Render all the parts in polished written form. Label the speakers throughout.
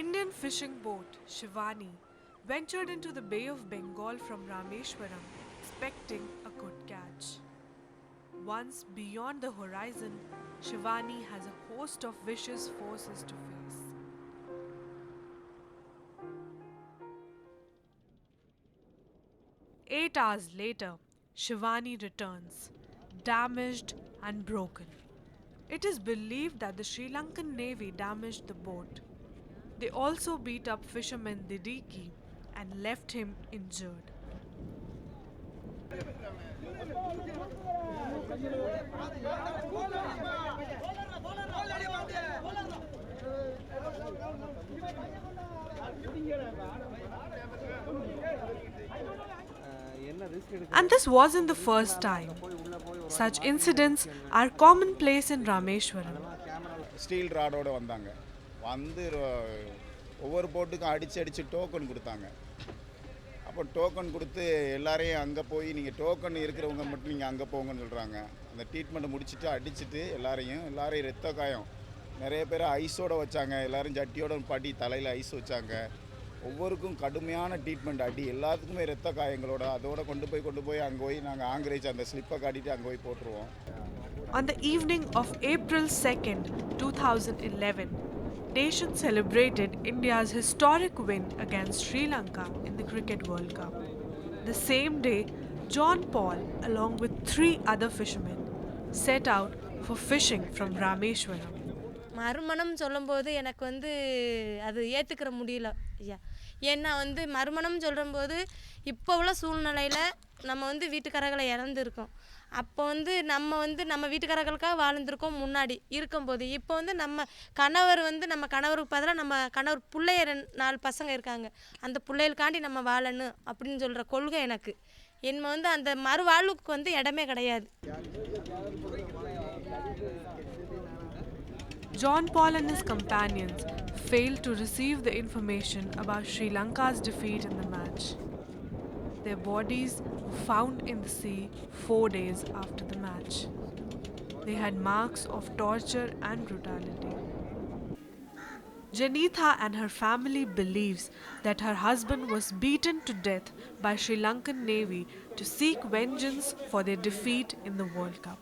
Speaker 1: Indian fishing boat Shivani ventured into the Bay of Bengal from Rameshwaram expecting a good catch. Once beyond the horizon, Shivani has a host of vicious forces to face. 8 hours later, Shivani returns, damaged and broken. It is believed that the Sri Lankan Navy damaged the boat. They also beat up fisherman Didiki and left him injured. And this wasn't the first time. Such incidents are commonplace in Rameshwaram.
Speaker 2: Steel ராடோடு வந்தாங்க வந்து ஒவ்வொரு போட்டுக்கும் அடித்து token கொடுத்தாங்க. அப்போ token கொடுத்து எல்லாரையும் அங்கே போய் நீங்கள் டோக்கன் இருக்கிறவங்க மட்டும் நீங்கள் அங்கே போங்கன்னு சொல்கிறாங்க. அந்த ட்ரீட்மெண்ட்டை முடிச்சுட்டு அடிச்சுட்டு எல்லாரையும் ரத்த காயம் நிறைய பேர் ஐஸோடு வச்சாங்க. எல்லோரும் ஜட்டியோட பாட்டி தலையில் ஐஸ் வச்சாங்க. ஒவ்வொருக்கும் கடுமையான ட்ரீட்மெண்ட் அடி எல்லாத்துக்குமே ரத்த காயங்களோட அதோட கொண்டு போய் அங்கே போய் நாங்கள் ஆங்கிரேஜ் அந்த ஸ்லிப்பை காட்டிட்டு அங்கே போய் போட்டுருவோம்.
Speaker 1: On the evening of April 2nd, 2011, nation celebrated India's historic win against Sri Lanka in the Cricket World Cup. The same day, John Paul, along with 3 other fishermen, set out for fishing from Rameshwaram.
Speaker 3: மறுமணம் சொல்லும்போது எனக்கு அது ஏற்றுக்கிற முடியல ஐயா. ஏன்னா மறுமணம் சொல்லும்போது இப்போ உள்ள சூழ்நிலையில் நம்ம வீட்டுக்காரர்களை இறந்துருக்கோம். அப்போ நம்ம வீட்டுக்காரர்களுக்காக வாழ்ந்துருக்கோம் முன்னாடி இருக்கும்போது. இப்போ நம்ம கணவர் நம்ம கணவருக்கு பதிலாக நம்ம கணவர் பிள்ளைய 4 பசங்க இருக்காங்க. அந்த பிள்ளைகளுக்காண்டி நம்ம வாழணும் அப்படின்னு சொல்கிற கொள்கை எனக்கு. என்ன அந்த மறுவாழ்வுக்கு இடமே கிடையாது.
Speaker 1: John Paul and his companions failed to receive the information about Sri Lanka's defeat in the match. Their bodies were found in the sea 4 days after the match. They had marks of torture and brutality. Janitha and her family believes that her husband was beaten to death by Sri Lankan Navy to seek vengeance for their defeat in the World Cup.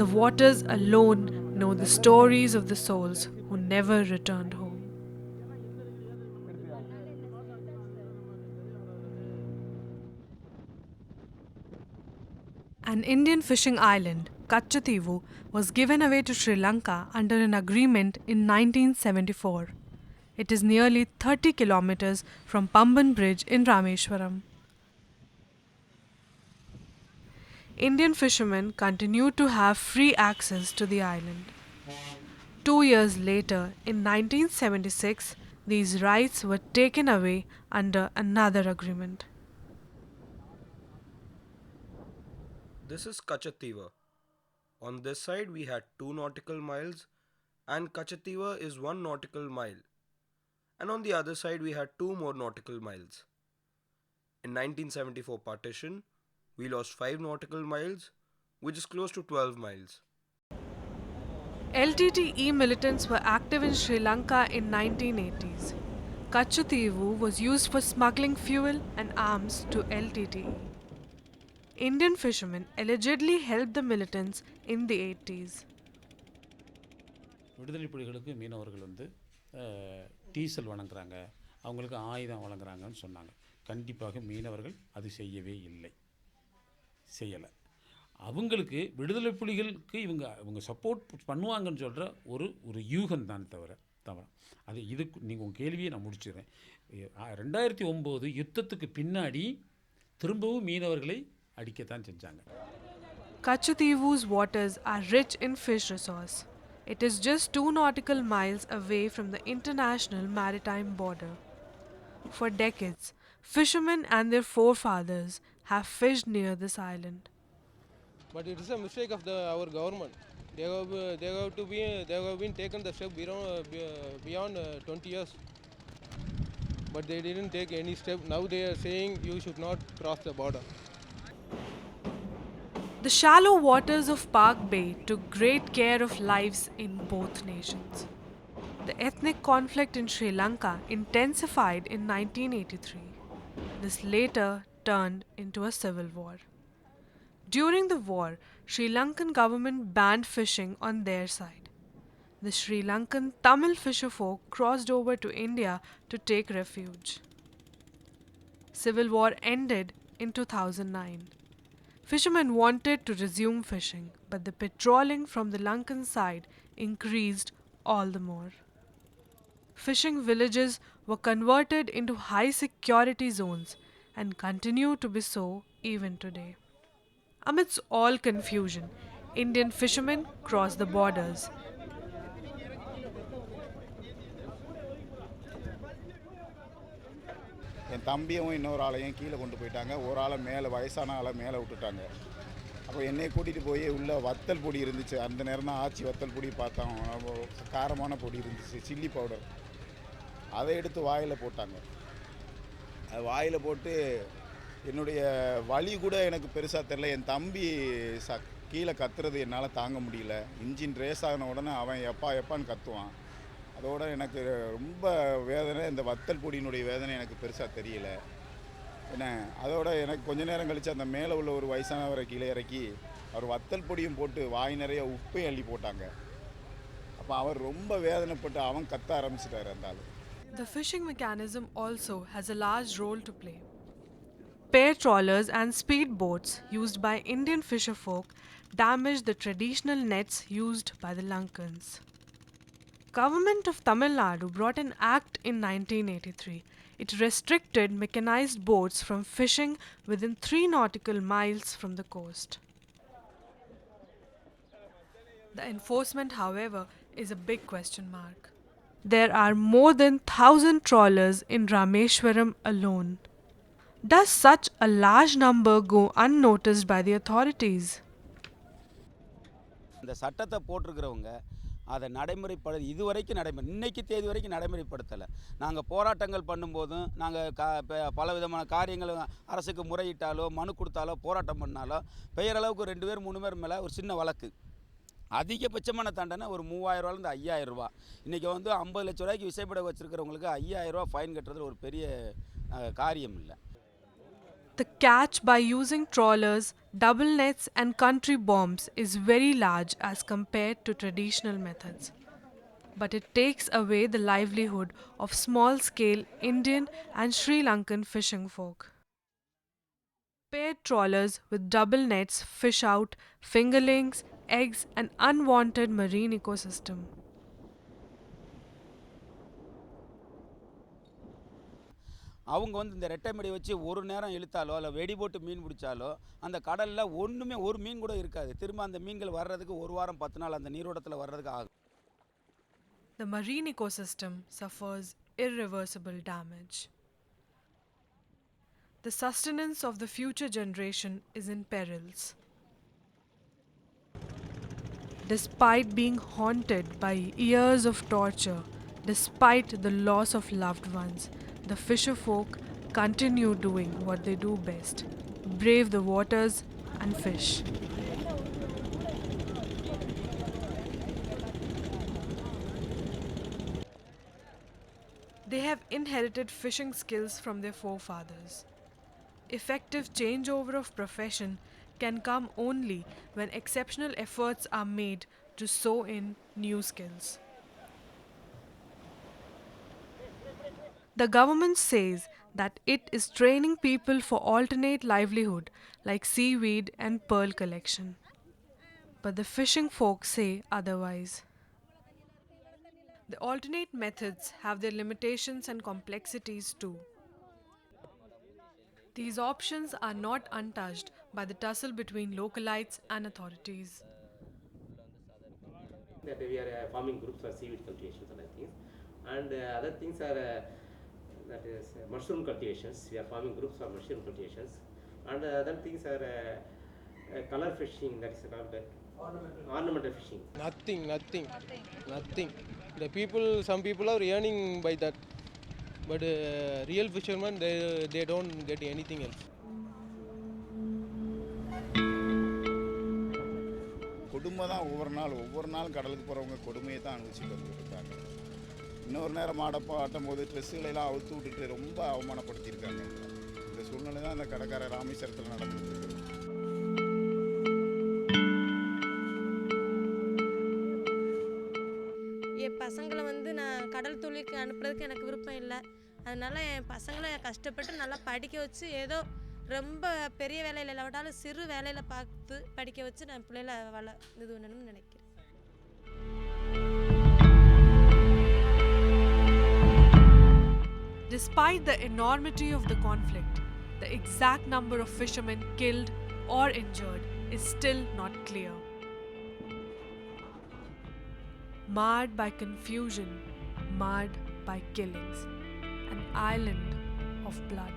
Speaker 1: The waters alone know the stories of the souls who never returned home. An Indian fishing island, Kachativu, was given away to Sri Lanka under an agreement in 1974. It is nearly 30 kilometers from Pamban Bridge in Rameshwaram. Indian fishermen continued to have free access to the island. 2 years later, in 1976, these rights were taken away under another agreement.
Speaker 4: This is Kachativa. On this side we had 2 nautical miles and Kachativa is 1 nautical mile. And on the other side we had 2 more nautical miles. In 1974 partition, we lost 5 nautical miles, which is close to 12 miles.
Speaker 1: LTTE militants were active in Sri Lanka in 1980s. Kachativu was used for smuggling fuel and arms to LTTE. Indian fishermen allegedly helped the militants in the 80s.
Speaker 5: விடுதலை புலிகளுக்கு மீனவர்கள் diesel வழங்குறாங்க, அவங்களுக்கு ஆயுதம் வழங்குறாங்கன்னு சொன்னாங்க. கண்டிப்பாக மீனவர்கள் அது செய்யவே செய்யலை. அவங்களுக்கு விடுதலை புலிகளுக்கு இவங்க சப்போர்ட் பண்ணுவாங்கன்னு சொல்கிற ஒரு யூகம் தான் தவிர அது இதுக்கு நீங்கள் உங்கள் கேள்வியை நான் முடிச்சிடுறேன். 2009 யுத்தத்துக்கு பின்னாடி திரும்பவும் மீனவர்களை அடிக்கத்தான் செஞ்சாங்க.
Speaker 1: Kachativu's waters are rich in fish resource. It is just 2 nautical miles away from the international maritime border. For decades, fishermen and their forefathers have fished near this island.
Speaker 6: But it is a mistake of our government. They have been taken the step beyond 20 years. But they didn't take any step. Now they are saying you should not cross the border.
Speaker 1: The shallow waters of Park Bay took great care of lives in both nations. The ethnic conflict in Sri Lanka intensified in 1983. This later turned into a civil war. During the war, Sri Lankan government banned fishing on their side. The Sri Lankan Tamil fisherfolk crossed over to India to take refuge. Civil war ended in 2009. Fishermen wanted to resume fishing, but the patrolling from the Lankan side increased all the more. Fishing villages were converted into high security zones and continue to be so even today. Amidst all confusion, Indian fishermen crossed the borders.
Speaker 2: என் தம்பியும் இன்னொரு ஆளையும் கீழே கொண்டு போயிட்டாங்க. ஒரு ஆளை மேலே, வயசான ஆளை மேலே விட்டுட்டாங்க. அப்போ என்னை கூட்டிகிட்டு போய் உள்ளே வத்தல் பொடி இருந்துச்சு. அந்த நேரம் தான் ஆச்சி வத்தல் பொடி பார்த்தோம். காரமான பொடி இருந்துச்சு, சில்லி பவுடர். அதை எடுத்து வாயில் போட்டாங்க. அது வாயில் போட்டு என்னுடைய வலி கூட எனக்கு பெருசாக தெரில. என் தம்பி கீழே கத்துறது என்னால் தாங்க முடியல. இன்ஜின் ரேஸ் ஆகின உடனே அவன் எப்பா எப்பான்னு கத்துவான். அதோட எனக்கு ரொம்ப வேதனை. இந்த வத்தல் பொடியினுடைய வேதனை எனக்கு பெருசாக தெரியல. என்ன அதோட எனக்கு கொஞ்ச நேரம் கழித்து அந்த மேலே உள்ள ஒரு வயசானவரை கீழே இறக்கி அவர் வத்தல் பொடியும் போட்டு வாய் நிறைய உப்பையும் அள்ளி போட்டாங்க. அப்போ அவர் ரொம்ப வேதனைப்பட்டு அவன் கத்த ஆரம்பிச்சிட்டார் அந்த ஆள்.
Speaker 1: The fishing mechanism also has a large role to play. Pair trawlers and speedboats used by Indian fisherfolk damaged the traditional nets used by the Lankans. Government of Tamil Nadu brought an act in 1983. It restricted mechanized boats from fishing within 3 nautical miles from the coast. The enforcement, however, is a big question mark. There are more than 1,000 trawlers in Rameshwaram alone. Does such a large number go unnoticed by the authorities?
Speaker 7: இந்த சட்டத்தை போட்டிருக்கிறவங்க அதை இதுவரைக்கும் இன்னைக்கு தேதி வரைக்கும் நடைமுறைப்படுத்தலை. நாங்கள் போராட்டங்கள் பண்ணும்போதும் நாங்கள் பல விதமான காரியங்கள் அரசுக்கு முறையிட்டாலோ மனு கொடுத்தாலோ போராட்டம் பண்ணாலோ பெயரளவுக்கு 2 பேர் 3 பேர் மேலே ஒரு சின்ன வழக்கு. அதிகபட்சமான தண்டனை ஒரு 3000 ரூபாயிலேருந்து 5000 ரூபா. இன்றைக்கி வந்து 50 லட்ச ரூபாய்க்கு விசைப்பட வச்சுருக்கிறவங்களுக்கு 5000 ரூபா ஃபைன் கட்டுறது ஒரு பெரிய காரியம் இல்லை.
Speaker 1: The catch by using trawlers, double nets and country bombs is very large as compared to traditional methods. But it takes away the livelihood of small-scale Indian and Sri Lankan fishing folk. Paired trawlers with double nets fish out fingerlings, eggs and unwanted marine ecosystem.
Speaker 7: அவங்க வந்து இந்த ரெட்டை மடி வச்சு ஒரு நேரம் இழுத்தாலோ இல்லை வெடி போட்டு மீன் பிடிச்சாலோ அந்த கடலில் ஒன்றுமே ஒரு மீன் கூட இருக்காது. திரும்ப அந்த மீன்கள் வர்றதுக்கு 1 வாரம் 10 நாள் அந்த நீரோட்டத்தில் வர்றதுக்கு ஆகும்.
Speaker 1: The marine ecosystem suffers irreversible damage. The sustenance of the future generation is in perils. Despite being haunted by years of torture, despite the loss of loved ones, the fisherfolk continue doing what they do best: brave the waters and fish. They have inherited fishing skills from their forefathers. Effective changeover of profession can come only when exceptional efforts are made to sow in new skills. The government says that it is training people for alternate livelihood like seaweed and pearl collection. But the fishing folk say otherwise. The alternate methods have their limitations and complexities too. These options are not untouched by the tussle between localites and authorities.
Speaker 8: That we are forming groups for seaweed cultivations and other things, and other things are that is mushroom cultivations. We are forming groups for mushroom cultivations, and other things are color fishing, that is called ornamental fishing.
Speaker 6: Nothing. The people, some people are earning by that, but real fishermen, they don't get anything else.
Speaker 2: கொடுமை தான் ஒவ்வொரு நாள் கடலுக்கு போகிறவங்க கொடுமையை தான் அனுபவிச்சுட்டு வந்துட்டு இருக்காங்க. இன்னொரு நேரம் ஆட்டும் போது ட்ரெஸ்ஸுகளெல்லாம் அவுத்து விட்டுட்டு ரொம்ப அவமானப்படுத்தியிருக்காங்க. இந்த சூழ்நிலை தான் அந்த கடைக்கார ராமேஸ்வரத்தில் நடந்துட்டு இருக்கு.
Speaker 3: என் பசங்களை வந்து நான் கடல் தொழிலுக்கு அனுப்புறதுக்கு எனக்கு விருப்பம் இல்லை. அதனால் என் பசங்களை கஷ்டப்பட்டு நல்லா படிக்க வச்சு ஏதோ ரொம்ப பெரிய வேலையில் இல்லாவிட்டாலும் சிறு வேலையில் பார்த்து படிக்க வச்சு நான் பிள்ளைகளை இது பண்ணணும்னு நினைக்கிறேன்.
Speaker 1: Despite the enormity of the conflict, the exact number of fishermen killed or injured is still not clear. Marred by confusion, marred by killings, an island of blood.